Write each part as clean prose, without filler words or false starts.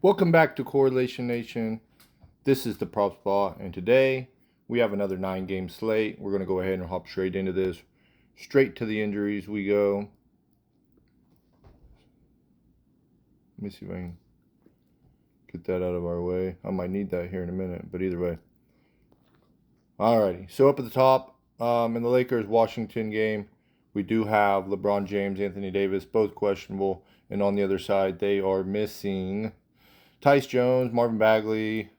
Welcome back to Correlation Nation. This is the PropSpot, and today we have another 9-game slate. We're going to go ahead and hop straight into this. Straight to the injuries we go. Let me see if I can get that out of our way. I might need that here in a minute, but either way. Alrighty, so up at the top, in the Lakers-Washington game, we do have LeBron James, Anthony Davis, both questionable. And on the other side, they are missing Tyus Jones, Marvin Bagley,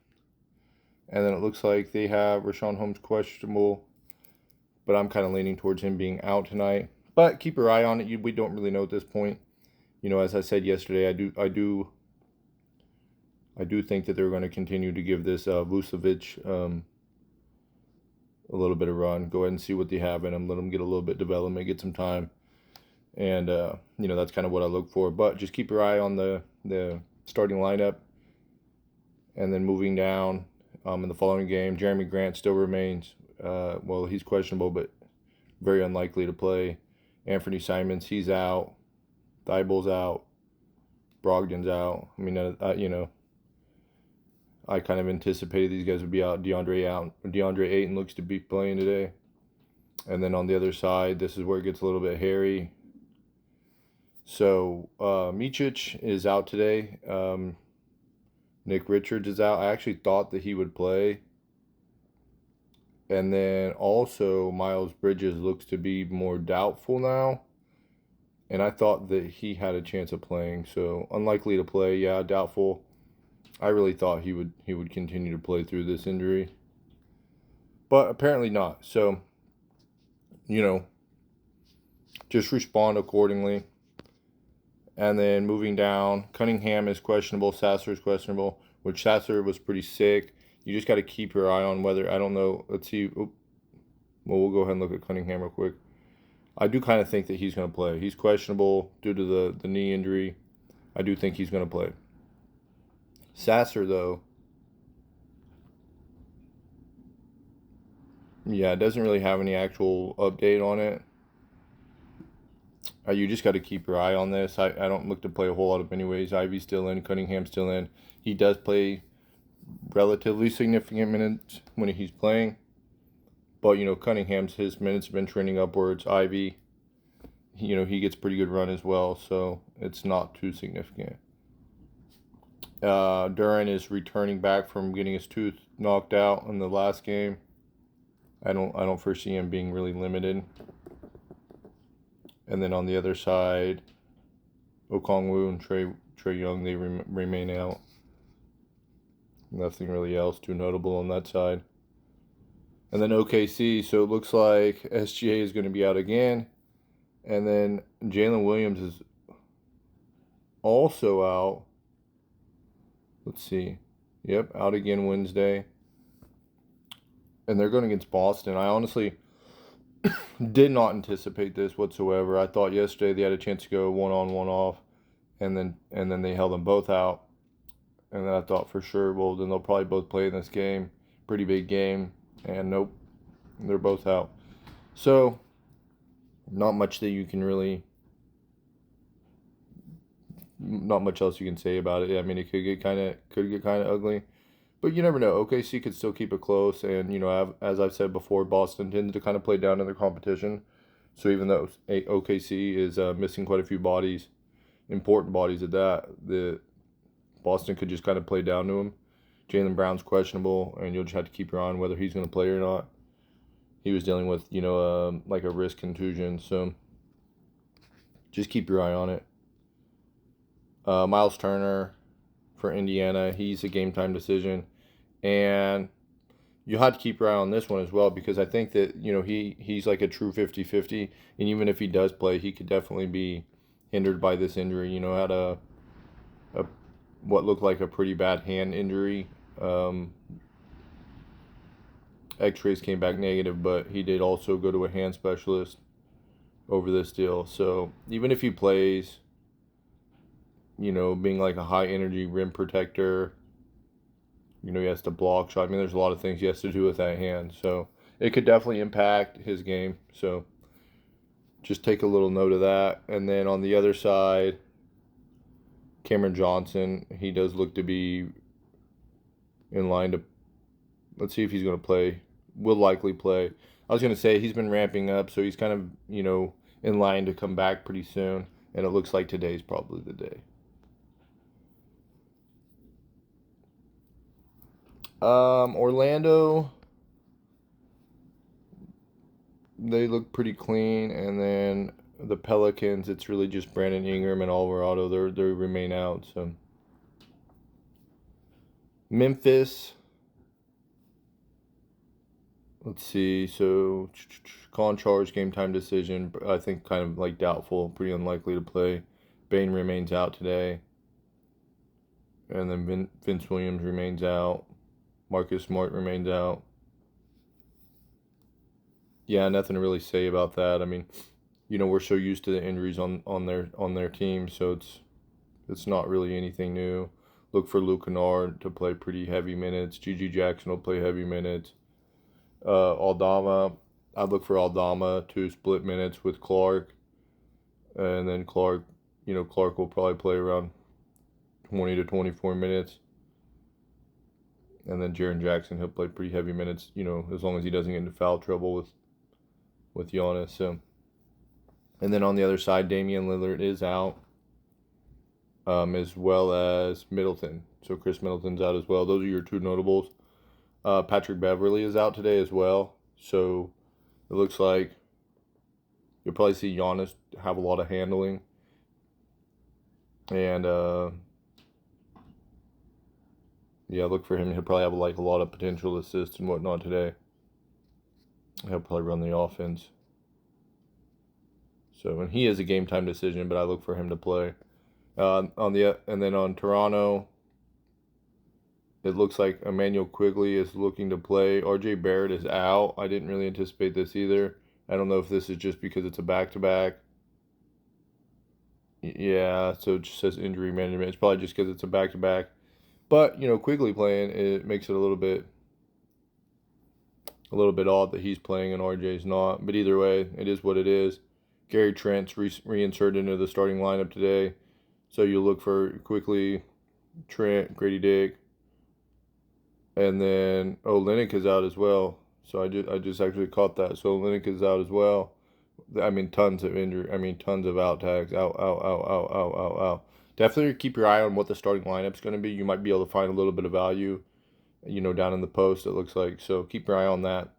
and then it looks like they have Rashawn Holmes questionable, but I'm kind of leaning towards him being out tonight. But keep your eye on it. We don't really know at this point. You know, as I said yesterday, I do think that they're going to continue to give this Vucevic a little bit of run. Go ahead and see what they have in him. Let him get a little bit of development, get some time, and you know, that's kind of what I look for. But just keep your eye on the starting lineup. And then moving down in the following game, Jeremy Grant still remains. Well, he's questionable, but very unlikely to play. Anthony Simons, he's out. Thibault's out. Brogdon's out. I mean, you know, I kind of anticipated these guys would be out. DeAndre Ayton looks to be playing today. And then on the other side, this is where it gets a little bit hairy. So Micic is out today. Nick Richards is out. I actually thought that he would play. And then also Miles Bridges looks to be more doubtful now. And I thought that he had a chance of playing. So unlikely to play. Yeah, doubtful. I really thought he would continue to play through this injury. But apparently not. So, you know, just respond accordingly. And then moving down, Cunningham is questionable. Sasser is questionable, which Sasser was pretty sick. You just got to keep your eye on whether, I don't know. Let's see. Well, we'll go ahead and look at Cunningham real quick. I do kind of think that he's going to play. He's questionable due to the knee injury. I do think he's going to play. Sasser, though, yeah, it doesn't really have any actual update on it. You just got to keep your eye on this. I don't look to play a whole lot of anyways. Ivy's still in. Cunningham's still in. He does play relatively significant minutes when he's playing. But, you know, his minutes have been trending upwards. Ivy, you know, he gets pretty good run as well. So it's not too significant. Duran is returning back from getting his tooth knocked out in the last game. I don't foresee him being really limited. And then on the other side, Okongwu and Trey Young, they remain out. Nothing really else too notable on that side. And then OKC, so it looks like SGA is going to be out again. And then Jalen Williams is also out. Let's see. Yep, out again Wednesday. And they're going against Boston. I honestly did not anticipate this whatsoever. I thought yesterday they had a chance to go 1-on, 1-off, and then they held them both out. And then I thought for sure, well, then they'll probably both play in this game. Pretty big game. And nope, they're both out. So, not much that you can really, not much else you can say about it. I mean, it could get kind of ugly. But you never know. OKC could still keep it close. And, you know, as I've said before, Boston tends to kind of play down in their competition. So even though OKC is missing quite a few bodies, important bodies at that, the Boston could just kind of play down to them. Jaylen Brown's questionable, and you'll just have to keep your eye on whether he's going to play or not. He was dealing with, you know, like a wrist contusion. So just keep your eye on it. Miles Turner for Indiana, he's a game-time decision. And you'll have to keep your eye on this one as well, because I think that, you know, he's like a true 50-50. And even if he does play, he could definitely be hindered by this injury. You know, had a what looked like a pretty bad hand injury. X-rays came back negative, but he did also go to a hand specialist over this deal. So even if he plays, you know, being like a high-energy rim protector, you know, he has to block shot. I mean, there's a lot of things he has to do with that hand. So it could definitely impact his game. So just take a little note of that. And then on the other side, Cameron Johnson, he does look to be in line to, let's see if he's going to play. Will likely play. I was going to say he's been ramping up, so he's kind of, in line to come back pretty soon. And it looks like today's probably the day. Orlando, they look pretty clean. And then the Pelicans, it's really just Brandon Ingram and Alvarado. They remain out. So Memphis, let's see. So Concharge, game time decision. I think kind of like doubtful, pretty unlikely to play. Bain remains out today. And then Vince Williams remains out. Marcus Smart remains out. Yeah, nothing to really say about that. I mean, we're so used to the injuries on their team, so it's not really anything new. Look for Luke Kennard to play pretty heavy minutes. G.G. Jackson will play heavy minutes. Aldama, I'd look for Aldama to split minutes with Clark. And then Clark will probably play around 20 to 24 minutes. And then Jaren Jackson, he'll play pretty heavy minutes, as long as he doesn't get into foul trouble with Giannis. So. And then on the other side, Damian Lillard is out, as well as Middleton. So Chris Middleton's out as well. Those are your two notables. Patrick Beverley is out today as well. So it looks like you'll probably see Giannis have a lot of handling. And look for him. He'll probably have a lot of potential assists and whatnot today. He'll probably run the offense. So, and he is a game time decision, but I look for him to play. And then on Toronto, it looks like Emmanuel Quigley is looking to play. RJ Barrett is out. I didn't really anticipate this either. I don't know if this is just because it's a back-to-back. Yeah, so it just says injury management. It's probably just because it's a back-to-back. But, Quigley playing, it makes it a little bit odd that he's playing and RJ's not. But either way, it is what it is. Gary Trent's reinserted into the starting lineup today. So you look for Quigley, Trent, Grady Dick. And then, Olynyk is out as well. So I just actually caught that. So Olynyk is out as well. I mean, tons of injury. I mean, tons of out tags. Out. Definitely keep your eye on what the starting lineup's going to be. You might be able to find a little bit of value, down in the post, it looks like. So keep your eye on that.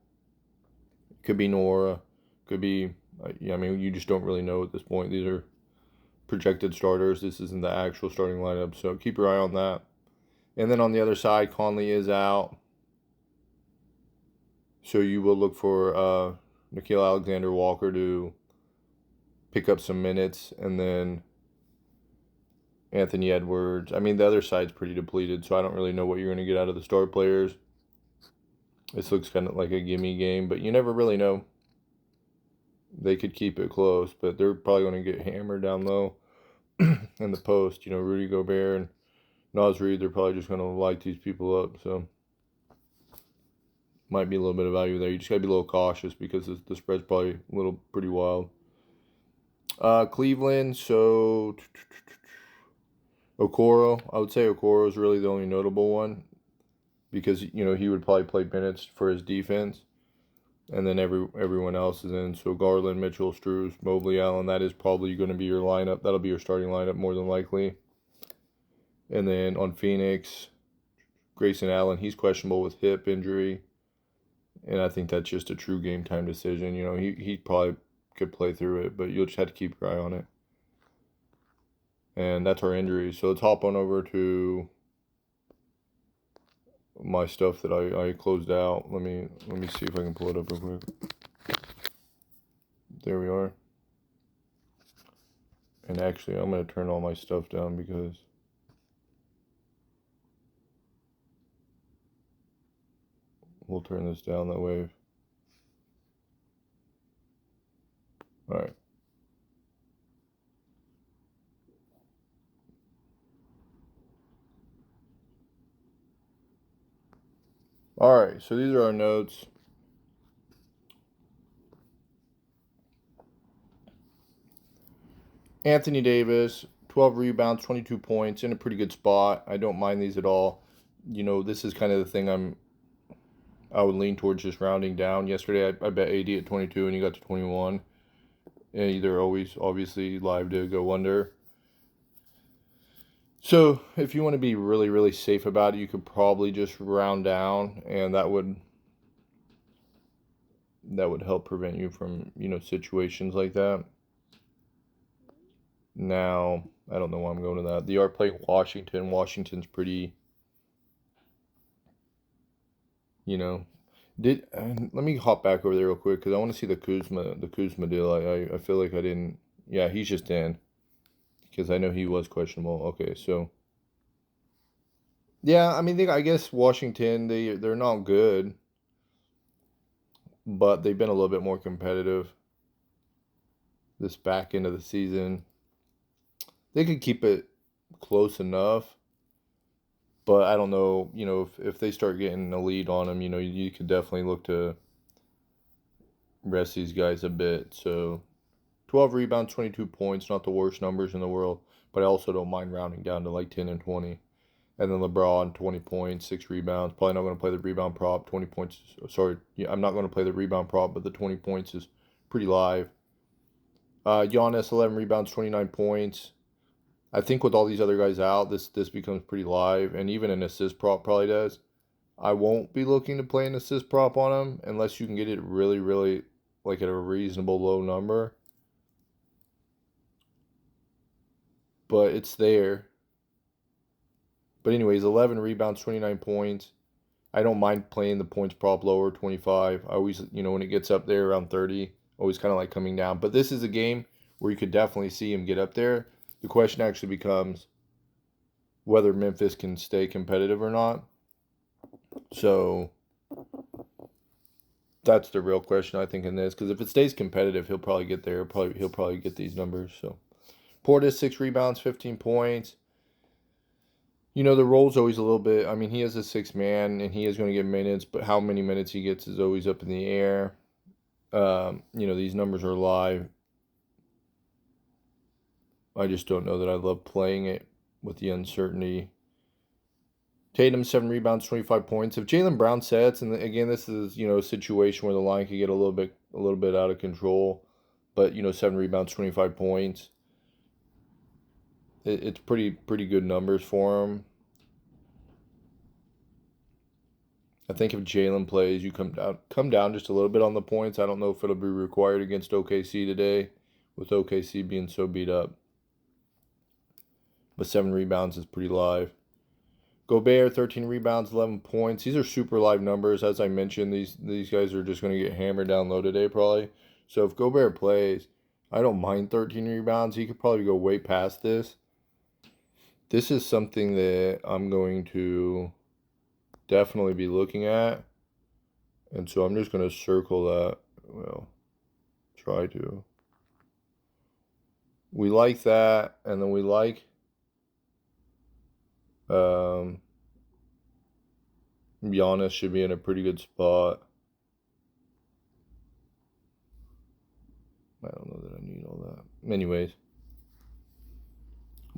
Could be Nora. Could be, you just don't really know at this point. These are projected starters. This isn't the actual starting lineup. So keep your eye on that. And then on the other side, Conley is out. So you will look for Nickeil Alexander-Walker to pick up some minutes. And then Anthony Edwards. I mean, the other side's pretty depleted, so I don't really know what you're going to get out of the star players. This looks kind of like a gimme game, but you never really know. They could keep it close, but they're probably going to get hammered down low in the post. Rudy Gobert and Naz Reid, they're probably just going to light these people up, so might be a little bit of value there. You just got to be a little cautious because the spread's probably pretty wild. Cleveland, so Okoro. I would say Okoro is really the only notable one because, he would probably play minutes for his defense. And then everyone else is in. So Garland, Mitchell, Strus, Mobley, Allen, that is probably going to be your lineup. That'll be your starting lineup more than likely. And then on Phoenix, Grayson Allen, he's questionable with hip injury. And I think that's just a true game time decision. He probably could play through it, but you'll just have to keep your eye on it. And that's our injuries. So let's hop on over to my stuff that I closed out. Let me see if I can pull it up real quick. There we are. And actually, I'm going to turn all my stuff down because we'll turn this down that way. All right. All right, so these are our notes. Anthony Davis, 12 rebounds, 22 points, in a pretty good spot. I don't mind these at all. You know, this is kind of the thing I would lean towards just rounding down. Yesterday, I bet 80 at 22, and he got to 21. And either always, obviously, live to go under. So if you want to be really, really safe about it, you could probably just round down, and that would help prevent you from, you know, situations like that. Now, I don't know why I'm going to that. They are playing Washington. Washington's pretty, you know, let me hop back over there real quick because I want to see the Kuzma deal. I feel like I didn't. Yeah, he's just in because I know he was questionable. Okay, so yeah, I mean, I guess Washington they're not good, but they've been a little bit more competitive this back end of the season. They could keep it close enough, but I don't know, you know, if they start getting a lead on them, you know, you could definitely look to rest these guys a bit. So 12 rebounds, 22 points, not the worst numbers in the world, but I also don't mind rounding down to like 10 and 20. And then LeBron, 20 points, 6 rebounds. Probably not going to play the rebound prop. 20 points. Sorry, yeah, I'm not going to play the rebound prop, but the 20 points is pretty live. Giannis, 11 rebounds, 29 points. I think with all these other guys out, this becomes pretty live, and even an assist prop probably does. I won't be looking to play an assist prop on him unless you can get it really, really like at a reasonable low number. But it's there. But anyways, 11 rebounds, 29 points. I don't mind playing the points prop lower, 25. I always, you know, when it gets up there around 30, always kind of like coming down. But this is a game where you could definitely see him get up there. The question actually becomes whether Memphis can stay competitive or not. So that's the real question, I think, in this. Because if it stays competitive, he'll probably get there. He'll probably get these numbers. So Portis, 6 rebounds, 15 points. You know, the role's always a little bit. I mean, he is a 6-man, and he is going to get minutes, but how many minutes he gets is always up in the air. You know, these numbers are live. I just don't know that I love playing it with the uncertainty. Tatum, 7 rebounds, 25 points. If Jaylen Brown sets, and again, this is, you know, a situation where the line could get a little bit out of control, but, you know, 7 rebounds, 25 points. It's pretty good numbers for him. I think if Jaylen plays, you come down just a little bit on the points. I don't know if it'll be required against OKC today, with OKC being so beat up. But 7 rebounds is pretty live. Gobert, 13 rebounds, 11 points. These are super live numbers. As I mentioned, these guys are just going to get hammered down low today probably. So if Gobert plays, I don't mind 13 rebounds. He could probably go way past this. This is something that I'm going to definitely be looking at. And so I'm just going to circle that. Well, try to. We like that. And then we like Giannis should be in a pretty good spot. I don't know that I need all that. Anyways.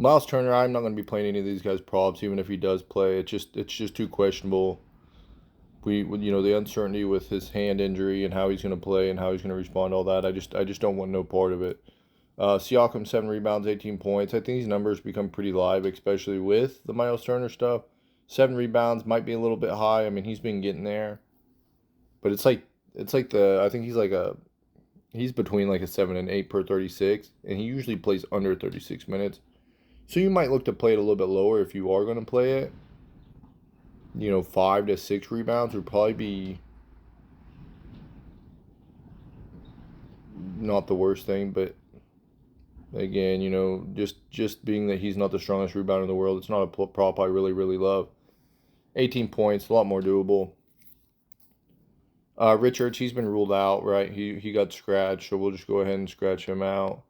Miles Turner, I'm not going to be playing any of these guys' props, even if he does play. It's just too questionable. You know, the uncertainty with his hand injury and how he's going to play and how he's going to respond to all that. I just don't want no part of it. Siakam, 7 rebounds, 18 points. I think these numbers become pretty live, especially with the Miles Turner stuff. 7 rebounds might be a little bit high. I mean, he's been getting there, but it's like I think he's between like a 7 and 8 per 36, and he usually plays under 36 minutes. So you might look to play it a little bit lower if you are going to play it. You know, 5 to 6 rebounds would probably be not the worst thing, but again, you know, just being that he's not the strongest rebounder in the world, it's not a prop I really, really love. 18 points, a lot more doable. Richards, he's been ruled out, right? He got scratched, so we'll just go ahead and scratch him out.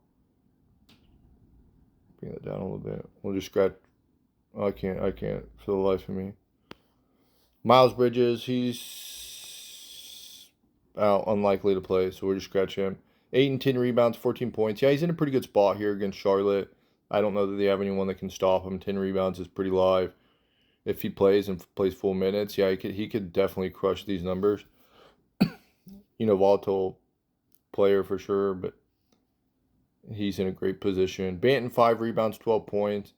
Bring that down a little bit. We'll just scratch. Oh, I can't for the life of me. Miles Bridges, he's out, unlikely to play, so we'll just scratch him. 8 and 10 rebounds, 14 points. Yeah, he's in a pretty good spot here against Charlotte. I don't know that they have anyone that can stop him. 10 rebounds is pretty live. If he plays and plays full minutes, yeah, he could definitely crush these numbers. Volatile player for sure, but he's in a great position. Banton, 5 rebounds, 12 points.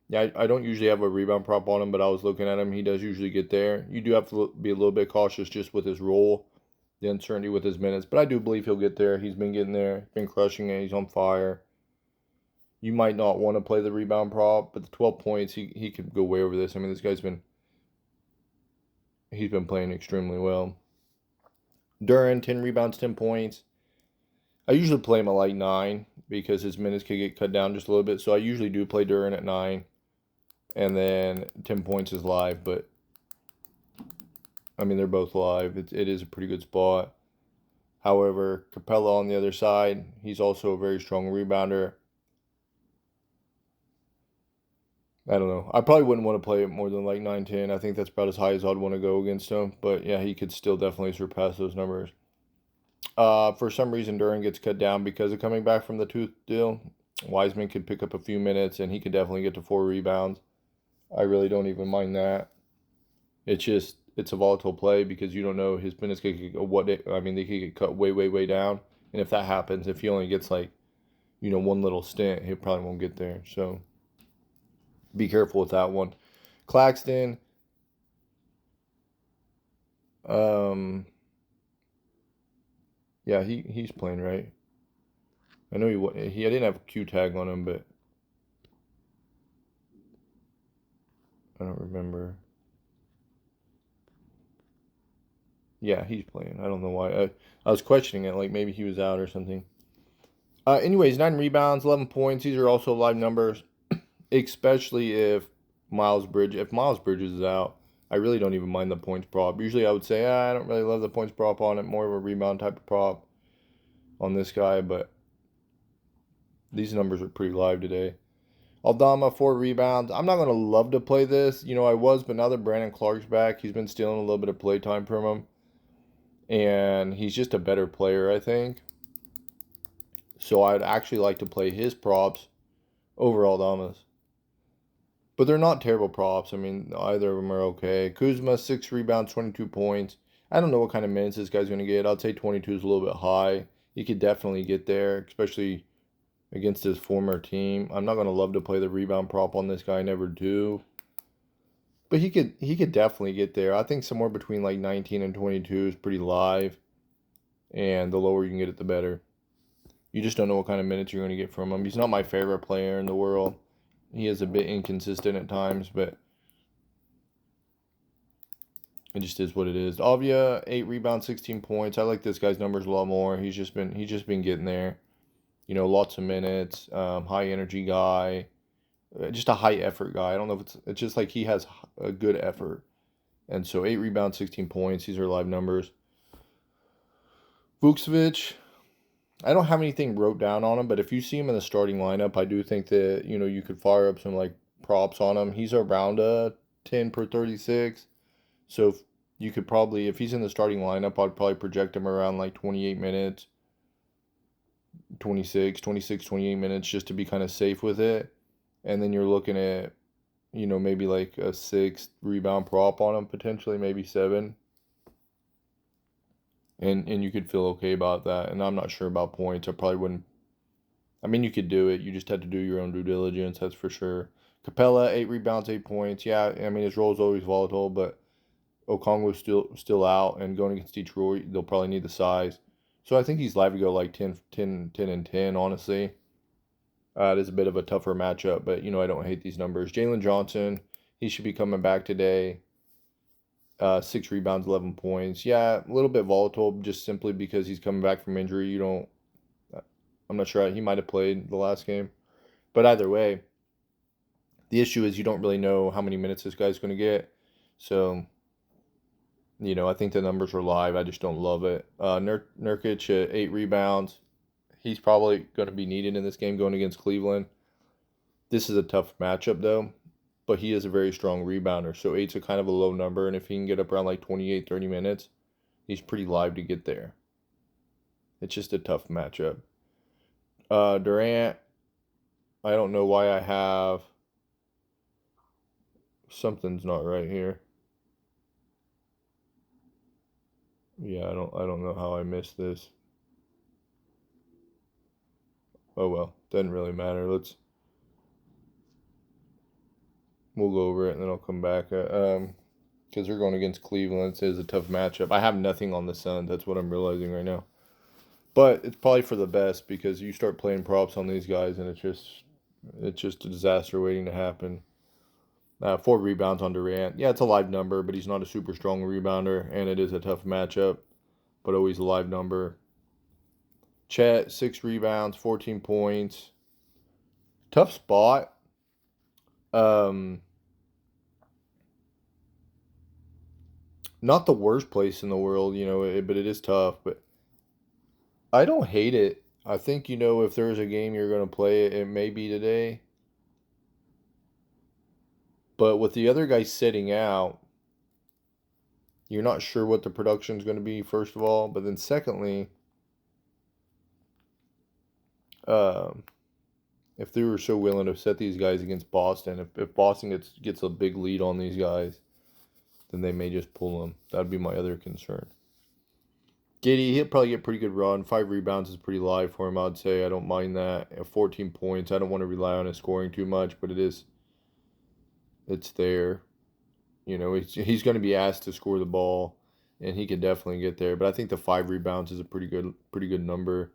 Yeah, I don't usually have a rebound prop on him, but I was looking at him. He does usually get there. You do have to be a little bit cautious just with his role, the uncertainty with his minutes, but I do believe he'll get there. He's been getting there, been crushing it. He's on fire. You might not want to play the rebound prop, but the 12 points, he could go way over this. I mean, this guy's he's been playing extremely well. Duran, 10 rebounds, 10 points. I usually play him at like 9 because his minutes could get cut down just a little bit. So I usually do play Duran at 9. And then 10 points is live. But, I mean, they're both live. It is a pretty good spot. However, Capella on the other side, he's also a very strong rebounder. I don't know. I probably wouldn't want to play it more than like 9-10. I think that's about as high as I'd want to go against him. But, yeah, he could still definitely surpass those numbers. For some reason, Duran gets cut down because of coming back from the tooth deal. Wiseman could pick up a few minutes, and he could definitely get to 4 rebounds. I really don't even mind that. It's a volatile play because you don't know his minutes could go they could get cut way, way, way down. And if that happens, if he only gets like, one little stint, he probably won't get there. So be careful with that one. Claxton, yeah, he's playing right. I know I didn't have a Q tag on him, but I don't remember. Yeah, he's playing. I don't know why. I was questioning it, like maybe he was out or something. Anyways, 9 rebounds, 11 points. These are also live numbers, especially if Miles Bridges is out. I really don't even mind the points prop. Usually I would say, I don't really love the points prop on it. More of a rebound type of prop on this guy, but these numbers are pretty live today. Aldama, 4 rebounds. I'm not going to love to play this. I was, but now that Brandon Clark's back, he's been stealing a little bit of play time from him. And he's just a better player, I think. So I'd actually like to play his props over Aldama's. But they're not terrible props. I mean, either of them are okay. Kuzma, 6 rebounds, 22 points. I don't know what kind of minutes this guy's going to get. I'd say 22 is a little bit high. He could definitely get there, especially against his former team. I'm not going to love to play the rebound prop on this guy. I never do. But he could definitely get there. I think somewhere between like 19 and 22 is pretty live. And the lower you can get it, the better. You just don't know what kind of minutes you're going to get from him. He's not my favorite player in the world. He is a bit inconsistent at times, but it just is what it is. Avia, 8 rebounds, 16 points. I like this guy's numbers a lot more. He's just been getting there. Lots of minutes, high energy guy, just a high effort guy. I don't know if it's just like he has a good effort. And so 8 rebounds, 16 points. These are live numbers. Vukcevic, I don't have anything wrote down on him, but if you see him in the starting lineup, I do think that, you could fire up some like props on him. He's around a 10 per 36. So you could probably, if he's in the starting lineup, I'd probably project him around like 28 minutes, 26, 28 minutes just to be kind of safe with it. And then you're looking at, maybe like a 6 rebound prop on him, potentially, maybe 7. And you could feel okay about that. And I'm not sure about points. I probably wouldn't. I mean, you could do it. You just had to do your own due diligence, that's for sure. Capella, 8 rebounds, 8 points. Yeah, I mean, his role is always volatile, but Okongwu's still out. And going against Detroit, they'll probably need the size. So I think he's live to go like 10, and 10, honestly. It is a bit of a tougher matchup, but, I don't hate these numbers. Jalen Johnson, he should be coming back today. 6 rebounds, 11 points. Yeah, a little bit volatile just simply because he's coming back from injury. I'm not sure. He might have played the last game. But either way, the issue is you don't really know how many minutes this guy's going to get. So, I think the numbers are live. I just don't love it. Nurkic, 8 rebounds. He's probably going to be needed in this game going against Cleveland. This is a tough matchup, though. But he is a very strong rebounder. So 8's a kind of a low number. And if he can get up around like 28, 30 minutes, he's pretty live to get there. It's just a tough matchup. Durant, I don't know why I have something's not right here. Yeah, I don't know how I missed this. Oh well, doesn't really matter. We'll go over it and then I'll come back. Because they're going against Cleveland. It is a tough matchup. I have nothing on the Suns. That's what I'm realizing right now. But it's probably for the best because you start playing props on these guys and it's just a disaster waiting to happen. 4 rebounds on Durant. Yeah, it's a live number, but he's not a super strong rebounder, and it is a tough matchup, but always a live number. Chet, 6 rebounds, 14 points. Tough spot. Um, Not the worst place in the world, but it is tough. But I don't hate it. I think, if there's a game you're going to play, it may be today. But with the other guy sitting out, you're not sure what the production's going to be, first of all. But then, secondly, um, if they were so willing to set these guys against Boston, if Boston gets a big lead on these guys, then they may just pull them. That'd be my other concern. Giddy, he'll probably get a pretty good run. 5 rebounds is pretty live for him, I'd say. I don't mind that. At 14 points, I don't want to rely on his scoring too much, but it's there. He's going to be asked to score the ball, and he can definitely get there. But I think the 5 rebounds is a pretty good number.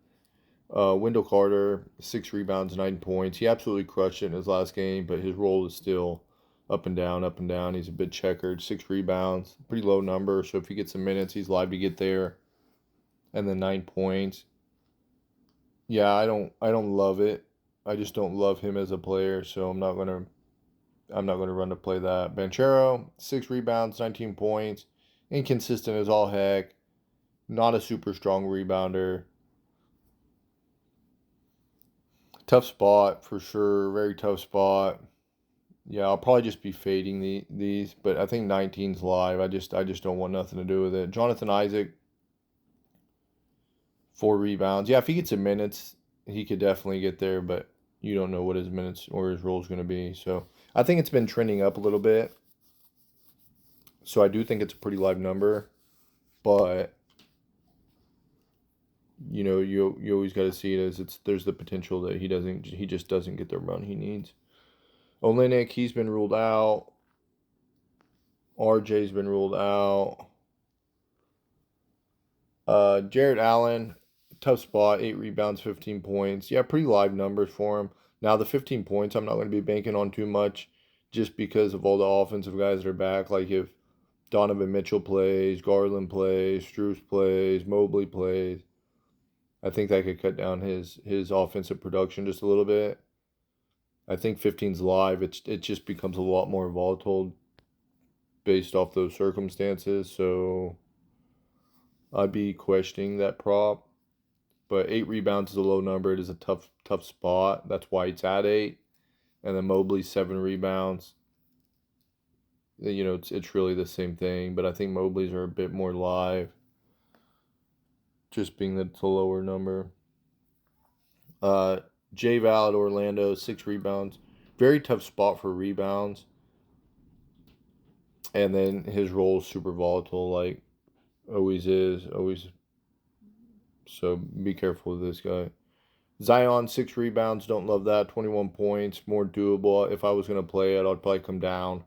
Wendell Carter, 6 rebounds, 9 points. He absolutely crushed it in his last game, but his role is still up and down, up and down. He's a bit checkered. 6 rebounds, pretty low number. So if he gets some minutes, he's live to get there. And then 9 points. Yeah, I don't love it. I just don't love him as a player, so I'm not gonna run to play that. Banchero, 6 rebounds, 19 points. Inconsistent as all heck. Not a super strong rebounder. Tough spot for sure. Very tough spot. Yeah, I'll probably just be fading these, but I think 19's live. I just don't want nothing to do with it. Jonathan Isaac, 4 rebounds. Yeah, if he gets some minutes, he could definitely get there, but you don't know what his minutes or his role is going to be. So I think it's been trending up a little bit. So I do think it's a pretty live number, but you always got to see it as there's the potential that he just doesn't get the run he needs. Olenek, he's been ruled out. RJ's been ruled out. Jared Allen, tough spot, 8 rebounds, 15 points. Yeah, pretty live numbers for him. Now the 15 points, I'm not going to be banking on too much, just because of all the offensive guys that are back. Like if Donovan Mitchell plays, Garland plays, Strus plays, Mobley plays, I think that could cut down his offensive production just a little bit. I think 15's live. It just becomes a lot more volatile based off those circumstances. So I'd be questioning that prop. But 8 rebounds is a low number. It is a tough spot. That's why it's at 8. And then Mobley's 7 rebounds. It's really the same thing, but I think Mobley's are a bit more live, just being that it's a lower number. Uh, J Val at Orlando, 6 rebounds. Very tough spot for rebounds. And then his role is super volatile, like always is, always. So be careful with this guy. Zion, 6 rebounds. Don't love that. 21 points. More doable. If I was going to play it, I'd probably come down,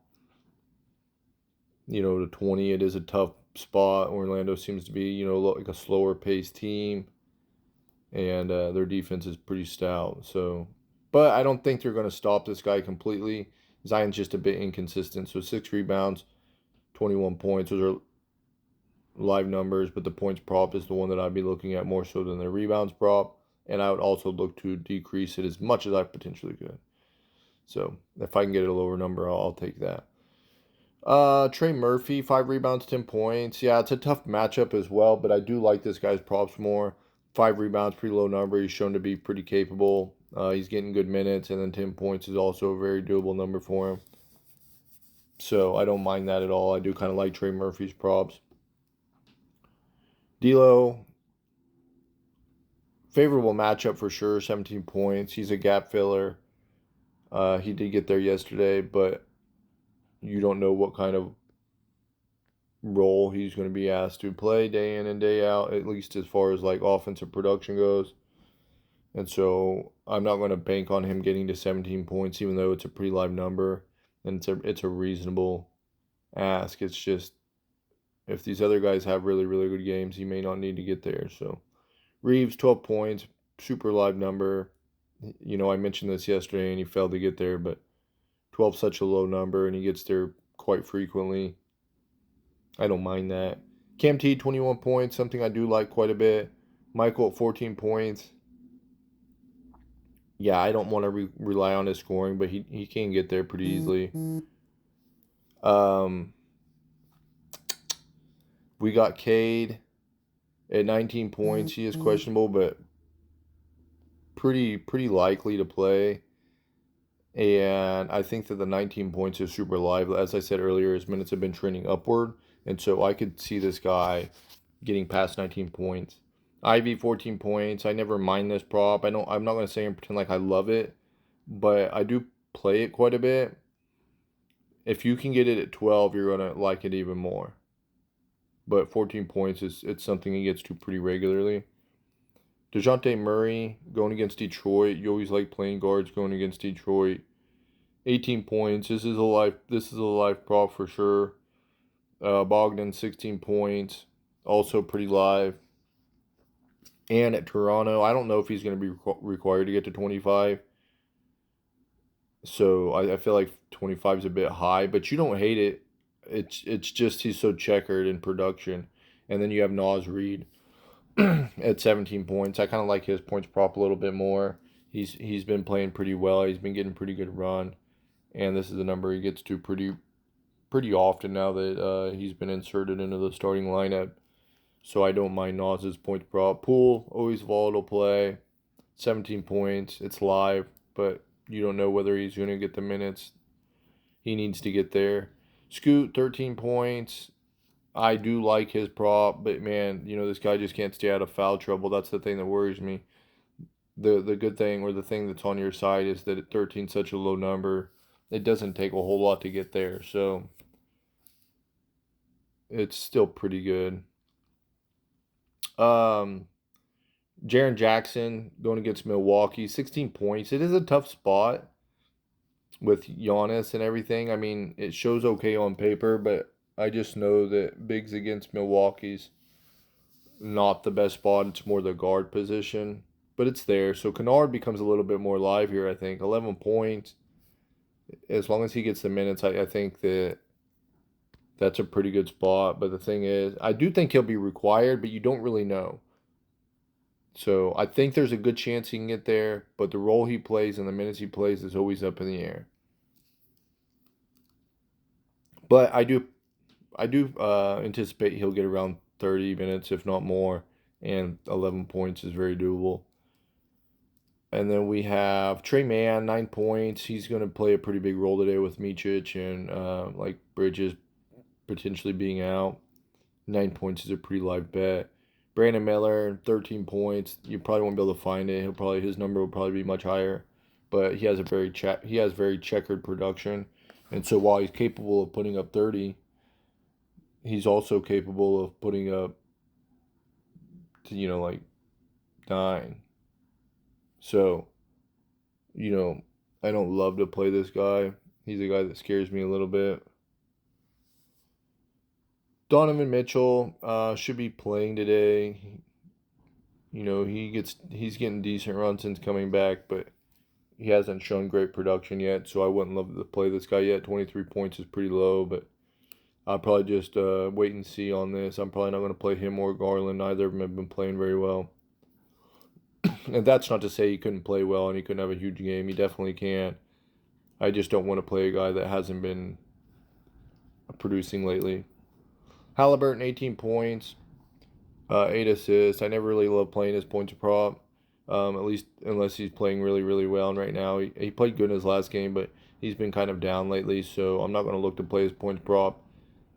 to 20. It is a tough spot. Orlando seems to be, like a slower paced team. And their defense is pretty stout. So, but I don't think they're going to stop this guy completely. Zion's just a bit inconsistent. So 6 rebounds, 21 points. Those are live numbers, but the points prop is the one that I'd be looking at more so than the rebounds prop. And I would also look to decrease it as much as I potentially could. So if I can get a lower number, I'll take that. Trey Murphy, 5 rebounds, 10 points. Yeah, it's a tough matchup as well, but I do like this guy's props more. 5 rebounds, pretty low number. He's shown to be pretty capable. He's getting good minutes, and then 10 points is also a very doable number for him. So I don't mind that at all. I do kind of like Trey Murphy's props. D'Lo, favorable matchup for sure. 17 points. He's a gap filler. He did get there yesterday, but you don't know what kind of role he's going to be asked to play day in and day out, at least as far as like offensive production goes. And so I'm not going to bank on him getting to 17 points, even though it's a pretty live number and it's a reasonable ask. It's just if these other guys have really, really good games, he may not need to get there. So Reeves, 12 points, super live number. I mentioned this yesterday and he failed to get there, but 12 is such a low number and he gets there quite frequently. I don't mind that. Cam T, 21 points, something I do like quite a bit. Michael at 14 points. Yeah, I don't want to rely on his scoring, but he can get there pretty easily. Um, we got Cade at 19 points. He is questionable, but pretty likely to play. And I think that the 19 points is super live. As I said earlier, his minutes have been trending upward, and so I could see this guy getting past 19 points. Ivy, 14 points. I never mind this prop. I'm not gonna say and pretend like I love it, but I do play it quite a bit. If you can get it at 12, you're gonna like it even more. But 14 points it's something he gets to pretty regularly. DeJounte Murray going against Detroit. You always like playing guards going against Detroit. 18 points. This is a live prop for sure. Bogdan, 16 points. Also pretty live. And at Toronto, I don't know if he's going to be required to get to 25. So I feel like 25 is a bit high, but you don't hate it. It's just he's so checkered in production. And then you have Naz Reid at 17 points. I kind of like his points prop a little bit more. He's been playing pretty well. He's been getting pretty good run. And this is the number he gets to pretty often now that he's been inserted into the starting lineup. So I don't mind Naz's points prop. Poole, always volatile play. 17 points. It's live, but you don't know whether he's going to get the minutes. He needs to get there. Scoot, 13 points. I do like his prop, but man, this guy just can't stay out of foul trouble. That's the thing that worries me. The good thing, or the thing that's on your side, is that at 13 is such a low number. It doesn't take a whole lot to get there, so it's still pretty good. Jaren Jackson going against Milwaukee, 16 points. It is a tough spot with Giannis and everything. I mean, it shows okay on paper, but I just know that bigs against Milwaukee's not the best spot. It's more the guard position, but it's there. So Kennard becomes a little bit more live here, I think. 11 points. As long as he gets the minutes, I think that's a pretty good spot. But the thing is, I do think he'll be required, but you don't really know. So I think there's a good chance he can get there, but the role he plays and the minutes he plays is always up in the air. But I do anticipate he'll get around 30 minutes, if not more, and 11 points is very doable. And then we have Trey Mann, 9 points. He's going to play a pretty big role today with Micic and like Bridges potentially being out. 9 points is a pretty live bet. Brandon Miller, 13 points. You probably won't be able to find it. His number will probably be much higher, but he has very checkered production, and so while he's capable of putting up 30, he's also capable of putting up like 9. So, I don't love to play this guy. He's a guy that scares me a little bit. Donovan Mitchell should be playing today. He's getting decent runs since coming back, but he hasn't shown great production yet, so I wouldn't love to play this guy yet. 23 points is pretty low, but I'll probably just wait and see on this. I'm probably not going to play him or Garland. Neither of them have been playing very well. And that's not to say he couldn't play well and he couldn't have a huge game. He definitely can. I just don't want to play a guy that hasn't been producing lately. Halliburton, 18 points, 8 assists. I never really love playing his points prop, at least unless he's playing really, really well. And right now, he played good in his last game, but he's been kind of down lately, so I'm not going to look to play his points prop.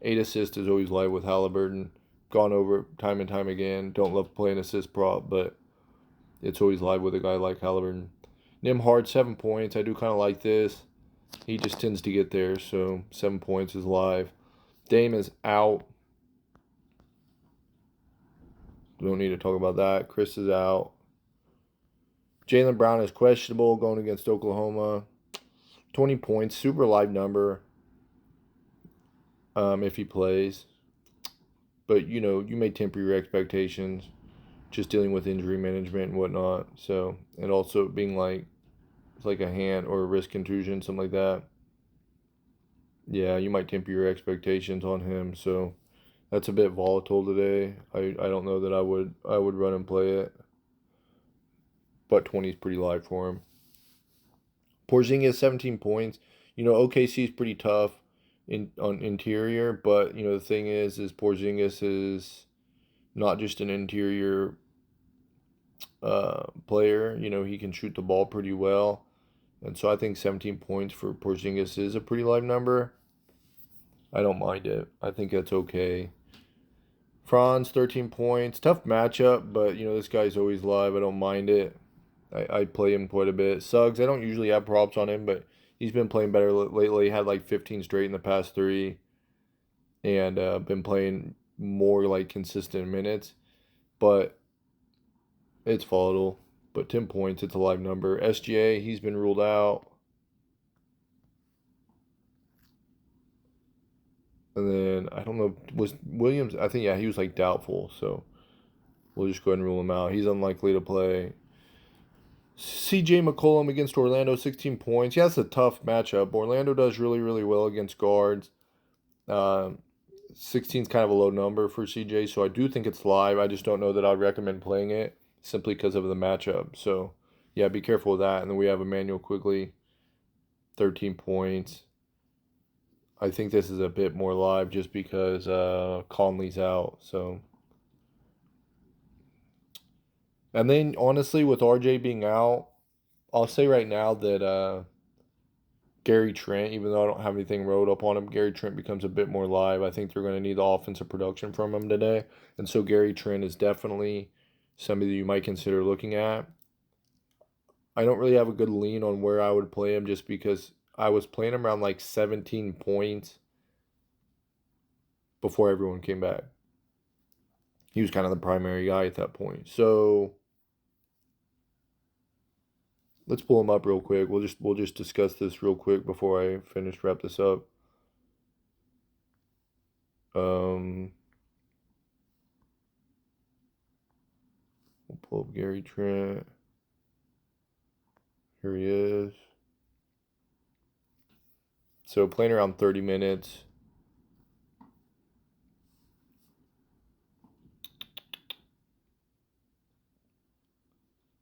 8 assists is always live with Halliburton. Gone over time and time again. Don't love playing assist prop, but it's always live with a guy like Halliburton. Nimhard, 7 points. I do kind of like this. He just tends to get there, so 7 points is live. Dame is out. Don't need to talk about that. Chris is out. Jaylen Brown is questionable going against Oklahoma. 20 points, super live number if he plays. But, you know, you may temper your expectations just dealing with injury management and whatnot. So, and also being like, it's like a hand or a wrist contusion, something like that. Yeah, you might temper your expectations on him. So that's a bit volatile today. I don't know that I would run and play it. But 20 is pretty live for him. Porzingis 17 points. You know, OKC is pretty tough on interior, but you know the thing is Porzingis is not just an interior player. You know, he can shoot the ball pretty well, and so I think 17 points for Porzingis is a pretty live number. I don't mind it. I think that's okay. Franz 13 points. Tough matchup, but you know this guy's always live. I don't mind it. I play him quite a bit. Suggs, I don't usually have props on him, but he's been playing better lately. Had like 15 straight in the past 3, and been playing more like consistent minutes. But it's volatile. But 10 points, it's a live number. SGA, he's been ruled out. And then I don't know, was Williams? I think yeah, he was like doubtful. So we'll just go ahead and rule him out. He's unlikely to play. CJ McCollum against Orlando, 16 points. Yeah, that's a tough matchup. Orlando does really, really well against guards. 16 is kind of a low number for CJ, so I do think it's live. I just don't know that I'd recommend playing it simply because of the matchup. So, yeah, be careful with that. And then we have Emmanuel Quigley, 13 points. I think this is a bit more live just because Conley's out. So, and then honestly, with RJ being out, I'll say right now that Gary Trent, even though I don't have anything wrote up on him, Gary Trent becomes a bit more live. I think they're going to need the offensive production from him today. And so Gary Trent is definitely somebody that you might consider looking at. I don't really have a good lean on where I would play him just because I was playing him around like 17 points before everyone came back. He was kind of the primary guy at that point. So let's pull him up real quick. We'll just discuss this real quick before I wrap this up. We'll pull up Gary Trent. Here he is. So playing around 30 minutes.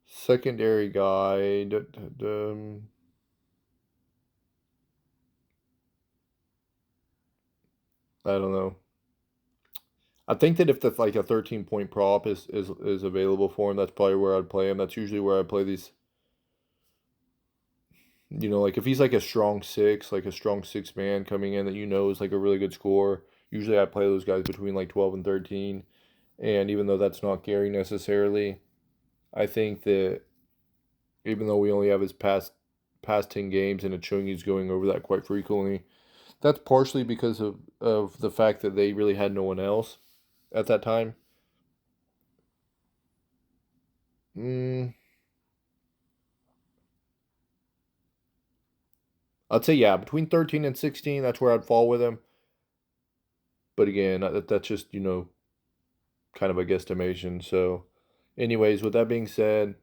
Secondary guy. I don't know. I think that if that's like a 13-point prop is available for him, that's probably where I'd play him. That's usually where I play these. You know, like if he's like a strong 6, like a strong 6 man coming in that you know is like a really good scorer. Usually I play those guys between like 12 and 13. And even though that's not Gary necessarily, I think that even though we only have his past 10 games and it's showing he's going over that quite frequently, that's partially because of the fact that they really had no one else at that time. I'd say, yeah, between 13 and 16, that's where I'd fall with him. But again, that's just, you know, kind of a guesstimation. So, anyways, with that being said,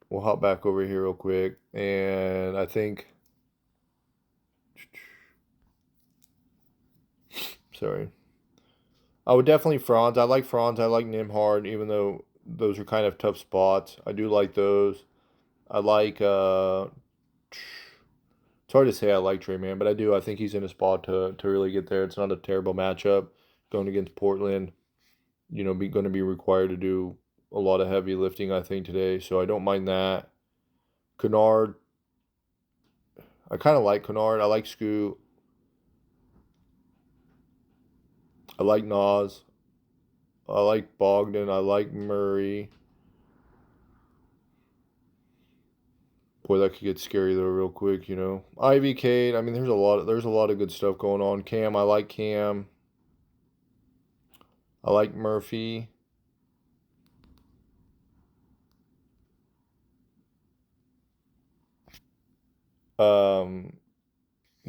we'll hop back over here real quick. And I think, sorry. I would definitely Franz. I like Franz. I like Nimhard, even though those are kind of tough spots. I do like those. I like, it's hard to say I like Trey Man, but I do. I think he's in a spot to really get there. It's not a terrible matchup going against Portland. You know, going to be required to do a lot of heavy lifting, I think, today. So I don't mind that. Kennard, I kind of like Kennard. I like Scoot. I like Nas. I like Bogdan. I like Murray. Boy, that could get scary though, real quick. Ivy, Cade. I mean, there's a lot of good stuff going on. Cam, I like Cam. I like Murphy.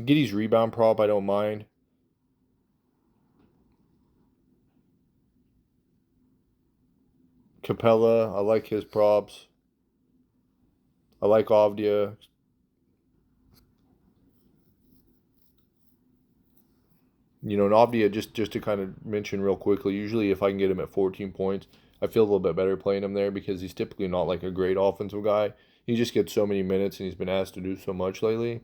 Giddy's rebound prop, I don't mind. Capella, I like his props. I like Avdia. And Avdia, just to kind of mention real quickly, usually if I can get him at 14 points, I feel a little bit better playing him there because he's typically not like a great offensive guy. He just gets so many minutes and he's been asked to do so much lately.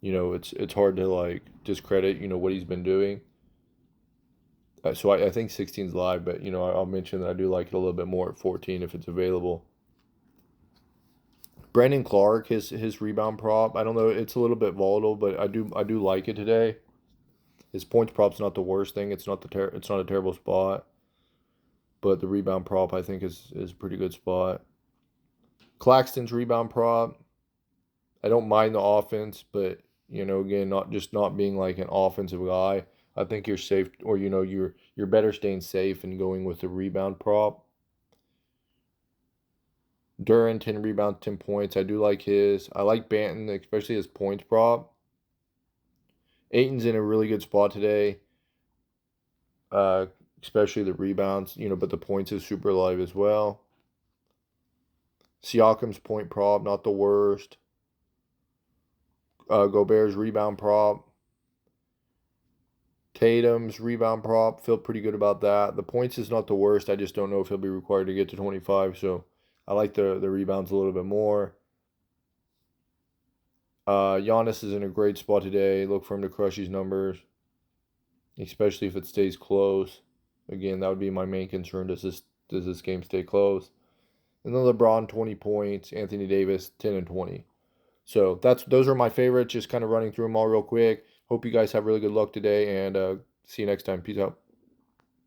It's hard to like discredit, what he's been doing. So I think 16 is live, but I'll mention that I do like it a little bit more at 14 if it's available. Brandon Clark, his rebound prop, I don't know, it's a little bit volatile, but I do like it today. His points prop's not the worst thing. It's not a terrible spot, but the rebound prop I think is a pretty good spot. Claxton's rebound prop, I don't mind the offense, but again, not being like an offensive guy. I think you're safe, or you're better staying safe and going with the rebound prop. Duran 10 rebounds, 10 points. I do like his. I like Banton, especially his points prop. Ayton's in a really good spot today, especially the rebounds. But the points is super live as well. Siakam's point prop, not the worst. Gobert's rebound prop. Tatum's rebound prop, feel pretty good about that. The points is not the worst. I just don't know if he'll be required to get to 25, so I like the rebounds a little bit more. Giannis is in a great spot today. Look for him to crush these numbers, especially if it stays close. Again, that would be my main concern. Does this game stay close? And then LeBron 20 points, Anthony Davis 10 and 20. So those are my favorites. Just kind of running through them all real quick. Hope you guys have really good luck today, and see you next time. Peace out.